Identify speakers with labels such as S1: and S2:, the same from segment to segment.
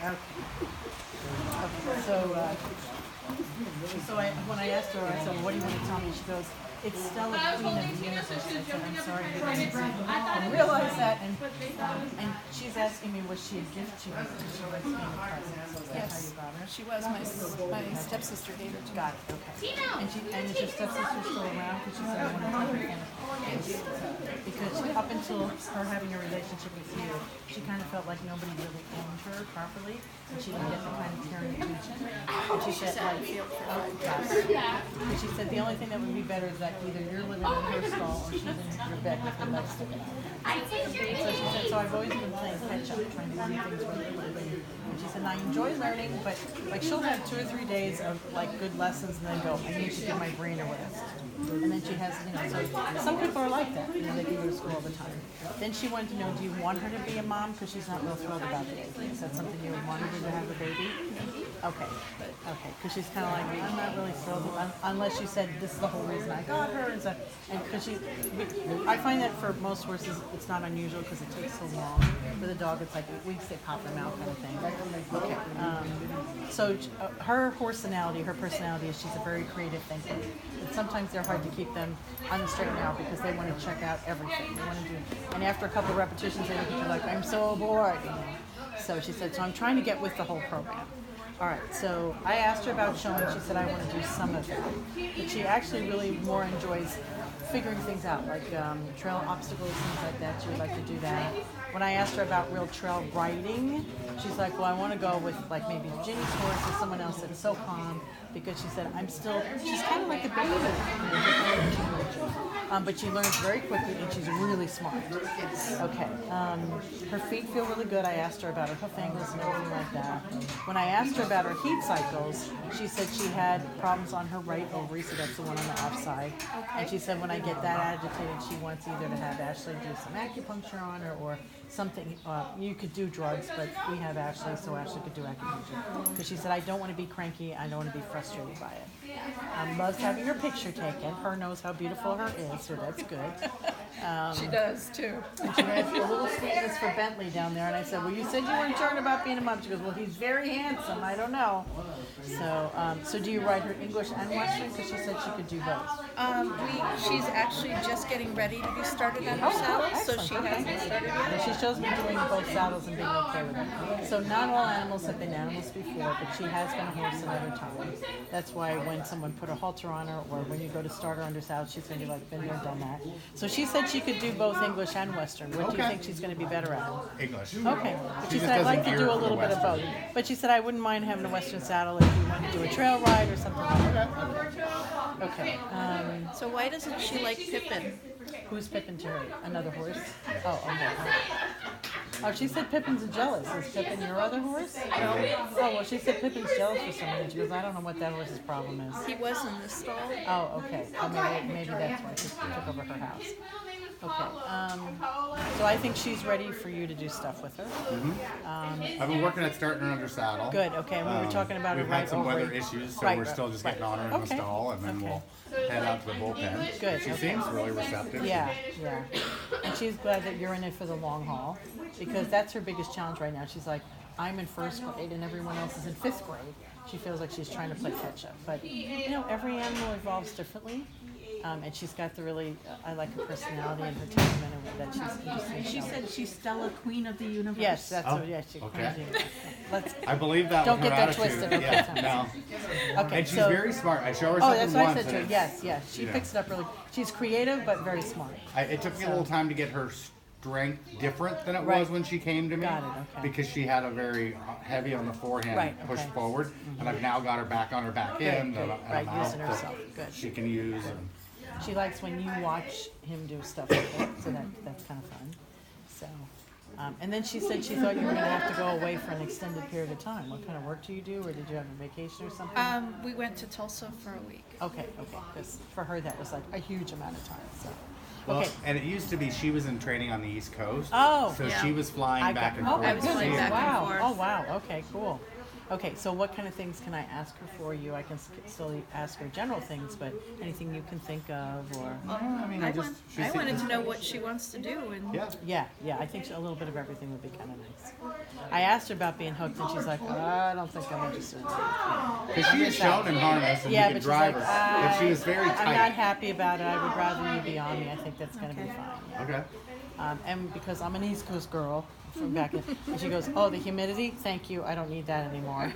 S1: When I asked her, I said, "What do you want to tell me?" She goes, "It's Stella, Queen of the Universe." I said, "I'm sorry, I realized that." And she's asking me, was she a gift to you? She was being a present. So is that how you got her?
S2: She was my stepsister gave her to me.
S1: Got it. Okay. And is your stepsister still around? Because she said I want to take her in. Because up until her having a relationship with you, she kind of felt like nobody really owned her properly, and she didn't get the kind of care and attention. And she said, like, and she said the only thing that would be better is that either you're living in her stall or she's in your bed with her legs sticking out. So she said, so I've always been playing catch up, trying to do things really quickly. And she said, I enjoy learning, but like she'll have 2 or 3 days of like good lessons and then go, I need to give my brain a rest. And then she has, so some people are like that, they can go to school all the time. Then she wanted to know, do you want her to be a mom? Because she's not real thrilled about the baby. Is that something you would want her to have a baby? Okay, because she's kind of like, I'm not really thrilled, unless you said, this is the whole reason I got her. And because I find that for most horses, it's not unusual because it takes so long. For the dog, it's like 8 weeks, they pop them out kind of thing. Okay, so her personality is she's a very creative thinker. And sometimes they're hard to keep them on the straight and out because they want to check out everything. They want to do, and after a couple of repetitions, they look at you like, I'm so bored. So she said, so I'm trying to get with the whole program. All right, so I asked her about showing. She said, I want to do some of it. But she actually really more enjoys figuring things out, like trail obstacles, things like that. She would like to do that. When I asked her about real trail riding, she's like, well, I want to go with like maybe Ginny's horse or someone else that's so calm, because she said, she's kind of like a baby, but she learns very quickly and she's really smart. Okay, her feet feel really good. I asked her about her hoof angles and everything like that. When I asked her about her heat cycles, she said she had problems on her right ovary, so that's the one on the offside. And she said when I get that agitated, she wants either to have Ashley do some acupuncture on her or something. You could do drugs, but we have Ashley, so Ashley could do acupuncture. Because she said, I don't want to be cranky, I don't want to be frustrated by it. Loves having her picture taken. Her knows how beautiful her is, so that's good.
S2: She does too.
S1: She has a little sweetness for Bentley down there, and I said, well, you said you weren't sure about being a mom. She goes, well, he's very handsome. I don't know. So do you ride her English and Western? Because she said she could do both.
S2: She's actually just getting ready to be started on her saddle, so she hasn't started yet.
S1: And she shows me doing both saddles and being okay with it. So not all animals have been animals before, but she has been a horse at other times. That's why when someone put a halter on her, or when you go to start her under saddle, she's going to be like, been there, done that. So she said she could do both English and Western. What do you think she's going to be better at?
S3: English.
S1: Okay. But she said, I'd like to do a little bit of both. But she said, I wouldn't mind having a Western saddle if you want to do a trail ride or something like that. Okay.
S2: So why doesn't she like Pippin?
S1: Who's Pippin to her? Another horse? Oh, okay. Oh, she said Pippin's jealous. Is Pippin your other horse? No. Oh, well, she said Pippin's jealous for some reason. She goes, I don't know what that horse's problem is.
S2: He was in the stall.
S1: Oh, okay. Oh, maybe that's why she took over her house. Okay. So I think she's ready for you to do stuff with her.
S3: Mm-hmm. I've been working at starting her under saddle.
S1: Good. Okay. And we were talking about her right
S3: We've had some
S1: ovary.
S3: weather issues, so we're still just getting on her in the stall, and then we'll head out to the bullpen.
S1: Good.
S3: She seems really receptive.
S1: Yeah. And she's glad that you're in it for the long haul, because that's her biggest challenge right now. She's like, I'm in first grade and everyone else is in fifth grade. She feels like she's trying to play catch up. But, every animal evolves differently. And she's got the really, I like her personality and her temperament and that she's interesting.
S4: She said she's Stella, Queen of the Universe.
S1: Yes, that's what, she's
S3: okay.
S1: Let's.
S3: I believe that
S1: Don't
S3: was
S1: get
S3: her
S1: that
S3: attitude.
S1: twisted.
S3: Yeah, no.
S1: Okay,
S3: and she's very smart. I show her
S1: Oh,
S3: something
S1: that's what I
S3: once.
S1: said to her. Yes. She picks it up really. She's creative, but very smart.
S3: It took me a little time to get her strength different than it was when she came to me.
S1: Got it, okay.
S3: Because she had a very heavy on the forehand push forward, and I've now got her back on her back end.
S1: Good.
S3: And I'm
S1: Using herself. Good.
S3: she can use. And
S1: she likes when you watch him do stuff like that, so that's kind of fun. So, and then she said she thought you were going to have to go away for an extended period of time. What kind of work do you do, or did you have a vacation or something?
S2: We went to Tulsa for a week.
S1: Okay. Because for her that was like a huge amount of time. So.
S3: well,
S1: Okay.
S3: and it used to be she was in training on the East Coast.
S1: Oh.
S3: So she was flying back and forth.
S2: I was flying back and forth.
S1: Oh, wow. Okay, cool. Okay, so what kind of things can I ask her for you? I can still ask her general things, but anything you can think of, or
S2: I wanted to know what she wants to do, and
S1: yeah. I think a little bit of everything would be kind of nice. I asked her about being hooked, and she's like, I don't think I'm interested in that.
S3: Because she is shown in harness and you
S1: Yeah,
S3: can
S1: but she's
S3: drive
S1: like,
S3: her. But she was very
S1: I'm not
S3: tight.
S1: happy about it. I would rather you be on me. I think that's going to be
S2: Okay.
S1: fine.
S3: Okay.
S1: And because I'm an East Coast girl from back in, and she goes, oh, the humidity? Thank you. I don't need that anymore.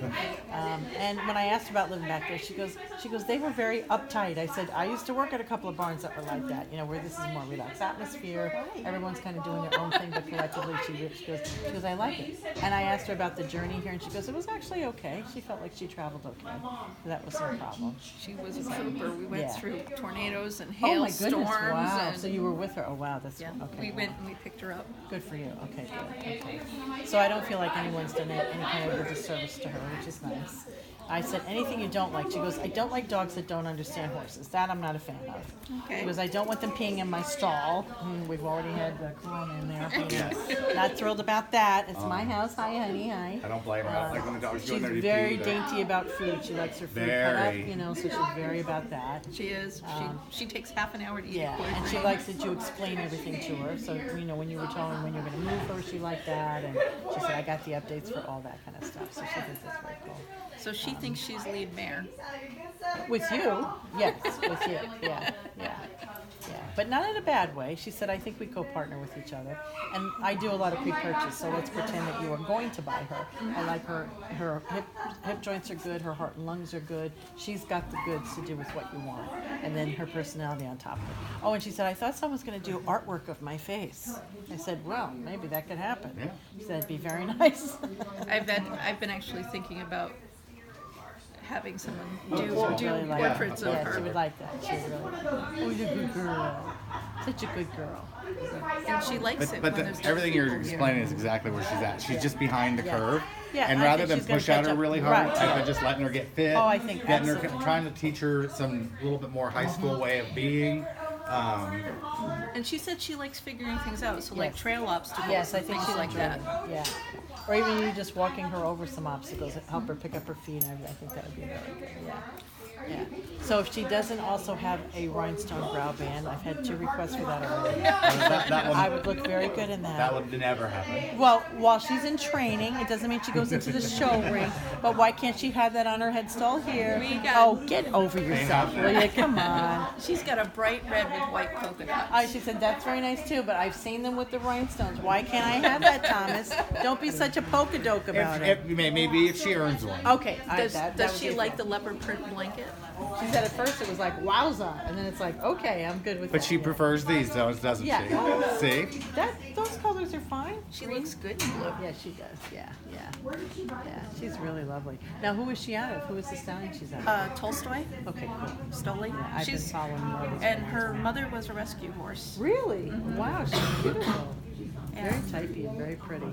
S1: And when I asked about living back there, she goes, they were very uptight. I said, I used to work at a couple of barns that were like that, where this is more relaxed atmosphere. Everyone's kind of doing their own thing, but collectively she goes, I like it. And I asked her about the journey here, and she goes, it was actually okay. She felt like she traveled okay. So that was no problem.
S2: She was a trooper. We went
S1: Yeah.
S2: through tornadoes and
S1: Oh my
S2: hailstorms.
S1: goodness! Wow.
S2: And
S1: So you were with her. Oh wow, that's
S2: yeah,
S1: okay.
S2: we
S1: wow.
S2: went and we picked her up.
S1: Good for you. Okay, good. Okay. So I don't feel like anyone's done any kind of a disservice to her, which is nice. I said, anything you don't like? She goes, I don't like dogs that don't understand horses. That I'm not a fan of.
S2: Okay.
S1: She goes, I don't want them peeing in my stall. We've already had the Corona in there. Not thrilled about that. It's my house. Hi, honey. Hi.
S3: I don't blame her. I don't like when the dogs go in
S1: She's
S3: there to
S1: very
S3: pee.
S1: dainty about food. She likes her food cut up,
S3: Very.
S1: so she's very about that.
S2: She is. She takes half an hour to eat.
S1: Yeah,
S2: a quarter
S1: and she
S2: grain.
S1: likes that you explain everything to her. So, when you were telling her when you're going to move her, she liked that. And she said, I got the updates for all that kind of stuff. So she thinks that's very cool.
S2: So she thinks she's lead mare.
S1: With you, yes, with you, yeah. But not in a bad way. She said, I think we co-partner with each other. And I do a lot of pre-purchase, so let's pretend that you are going to buy her. I like her hip joints are good, her heart and lungs are good. She's got the goods to do with what you want. And then her personality on top of it. Oh, and she said, I thought someone was going to do artwork of my face. I said, well, maybe that could happen.
S3: Yeah.
S1: She said, it'd be very nice.
S2: I've been actually thinking about having someone do
S1: Really like that.
S2: portraits of
S1: Yeah,
S2: her.
S1: she would like that. She would really like that. Oh, you're a good girl. Such a good girl.
S2: And she likes it
S3: But
S2: when there's
S3: everything you're
S2: people here.
S3: explaining is exactly where she's at. She's just behind the curve.
S1: Yeah,
S3: And
S1: I
S3: rather
S1: think
S3: than
S1: she's gonna
S3: push at
S1: catch
S3: her
S1: up.
S3: really hard,
S1: Right.
S3: I've been just letting her get fit.
S1: Oh, I think
S3: getting her,
S1: absolutely.
S3: trying to teach her some little bit more high school way of being.
S2: And she said she likes figuring things out, so like
S1: Yes.
S2: trail obstacles
S1: Yes, I
S2: and
S1: think
S2: things
S1: she's
S2: like that.
S1: Yeah. Or even you just walking her over some obstacles, help her pick up her feet and everything. I think that would be really good. Yeah. Yeah. So if she doesn't also have a rhinestone brow band, I've had 2 requests for that already.
S3: that
S1: I
S3: one,
S1: would look very good in
S3: that would never happen.
S1: Well, while she's in training, it doesn't mean she goes into the show ring, but why can't she have that on her headstall here?
S2: We got-
S1: Oh, get over yourself, will you? Come on.
S2: She's got a bright red with white polka dots.
S1: She said, that's very nice too, but I've seen them with the rhinestones. Why can't I have that, Thomas? Don't be such a polka doke about it.
S3: Maybe if she earns one.
S1: Okay,
S2: Does she like the leopard print blanket?
S1: She said at first it was like, wowza, and then it's like, okay, I'm good with
S3: But
S1: that.
S3: she prefers these, doesn't
S1: Yeah.
S3: she? See?
S1: Those colors are fine.
S2: She looks good in blue.
S1: Yeah, she does. Yeah. She's really lovely. Now, who is she out of? Who is the stallion she's out of?
S2: Tolstoy,
S1: Okay, cool.
S2: Stoli.
S1: Yeah, I've been following her. all these
S2: And
S1: ones.
S2: her mother was a rescue horse.
S1: Really? Wow, she's beautiful.
S2: Yeah.
S1: Very typey and very pretty.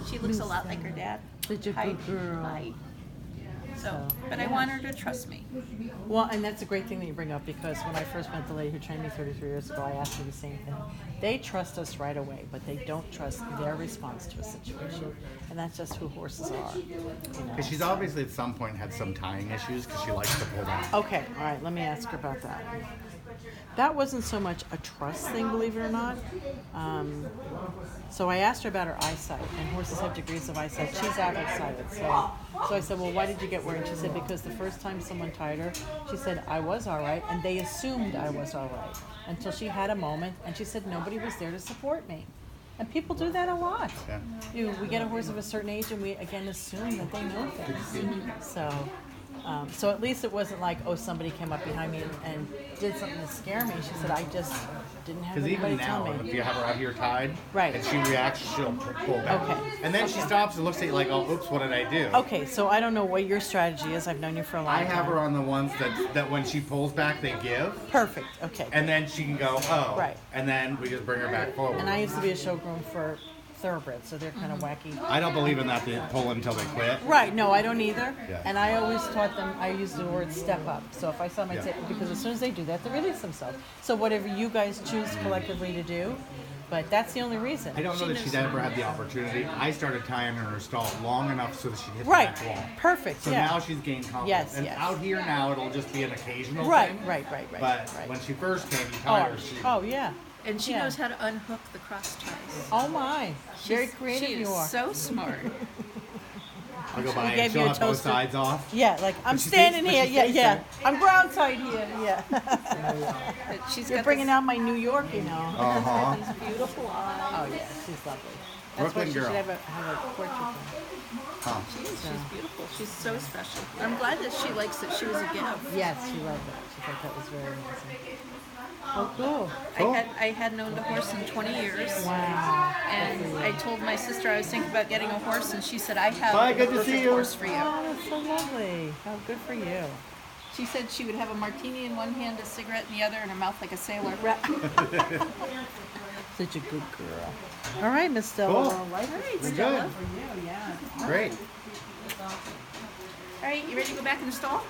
S2: She looks a lot like her dad.
S1: Such a
S2: Height,
S1: good girl.
S2: height. So, but I want her to trust me.
S1: Well, and that's a great thing that you bring up, because when I first met the lady who trained me 33 years ago, I asked her the same thing. They trust us right away, but they don't trust their response to a situation. And that's just who horses are.
S3: Because she's obviously at some point had some tying issues because she likes to pull down.
S1: Okay, all right, let me ask her about that. That wasn't so much a trust thing, believe it or not. So I asked her about her eyesight, and horses have degrees of eyesight. She's average-sighted, so I said, well, why did you get worried? She said, because the first time someone tied her, she said, I was all right, and they assumed I was all right, until she had a moment, and she said, nobody was there to support me. And people do that a lot.
S3: Yeah.
S1: We get a horse of a certain age, and we, again, assume that they know things. So at least it wasn't like, oh, somebody came up behind me and did something to scare me. She said, I just didn't have
S3: Because
S1: anybody
S3: even
S1: tell
S3: now,
S1: me.
S3: if you have her out here tied,
S1: Right.
S3: and she reacts, she'll pull back.
S1: Okay.
S3: And then she stops and looks at you like, oh, oops, what did I do?
S1: Okay, so I don't know what your strategy is. I've known you for a long
S3: I
S1: time.
S3: have her on the ones that when she pulls back, they give.
S1: Perfect, okay.
S3: And then she can go, oh.
S1: Right.
S3: And then we just bring her back forward.
S1: And I used to be a show groom for thoroughbreds, so they're kind of wacky.
S3: I don't believe in that, they pull until they quit.
S1: Right, no, I don't either.
S3: Yeah.
S1: And I always taught them, I use the word step up. So if I saw my
S3: Yeah.
S1: because as soon as they do that, they release themselves. So whatever you guys choose collectively to do, but that's the only reason.
S3: I don't know that she's ever had the opportunity. I started tying her in her stall long enough so that she'd hit
S1: Right,
S3: the next wall.
S1: perfect,
S3: So
S1: yeah.
S3: now she's gained confidence.
S1: Yes,
S3: and
S1: yes.
S3: out here now, it'll just be an occasional
S1: Right,
S3: thing.
S1: right.
S3: But
S1: right.
S3: when she first came, you tied her.
S1: Oh, yeah.
S2: And she
S1: Yeah.
S2: knows how to unhook the cross ties.
S1: Oh my, very
S2: She's-
S1: creative
S2: she
S1: you
S2: is
S1: are.
S2: so smart.
S3: I'll go by
S1: We
S3: and
S1: gave
S3: she'll
S1: you a
S3: have both
S1: toaster.
S3: sides off.
S1: Yeah, like I'm
S3: she
S1: standing
S3: thinks-
S1: here.
S3: but she
S1: Yeah,
S3: thinks
S1: yeah. I'm ground side here. Yeah.
S2: But she's
S1: You're
S2: got
S1: bringing
S2: this
S1: out my New York, you know.
S3: Uh-huh.
S2: beautiful eyes.
S1: Oh yeah, she's lovely. That's
S3: Brooklyn
S1: why she
S3: girl.
S1: should have a portrait of her.
S3: Huh.
S2: She's beautiful. She's so special. I'm glad that she likes that she was a gift.
S1: Yes, she loved that. She thought that was very amazing. Oh, cool.
S3: Cool.
S2: I hadn't owned a horse in 20 years.
S1: Wow.
S2: And I told my sister I was thinking about getting a horse, and she said, I have
S3: Bye,
S2: the
S3: good to
S2: perfect
S3: see you.
S2: horse for you.
S1: Oh, that's so lovely. Oh, good for you.
S2: She said she would have a martini in one hand, a cigarette in the other, and her mouth like a sailor.
S1: Such a good girl. All right, Miss Stella.
S3: Cool.
S1: All right,
S3: We're good. Great.
S2: All right, you ready to go back in the stall?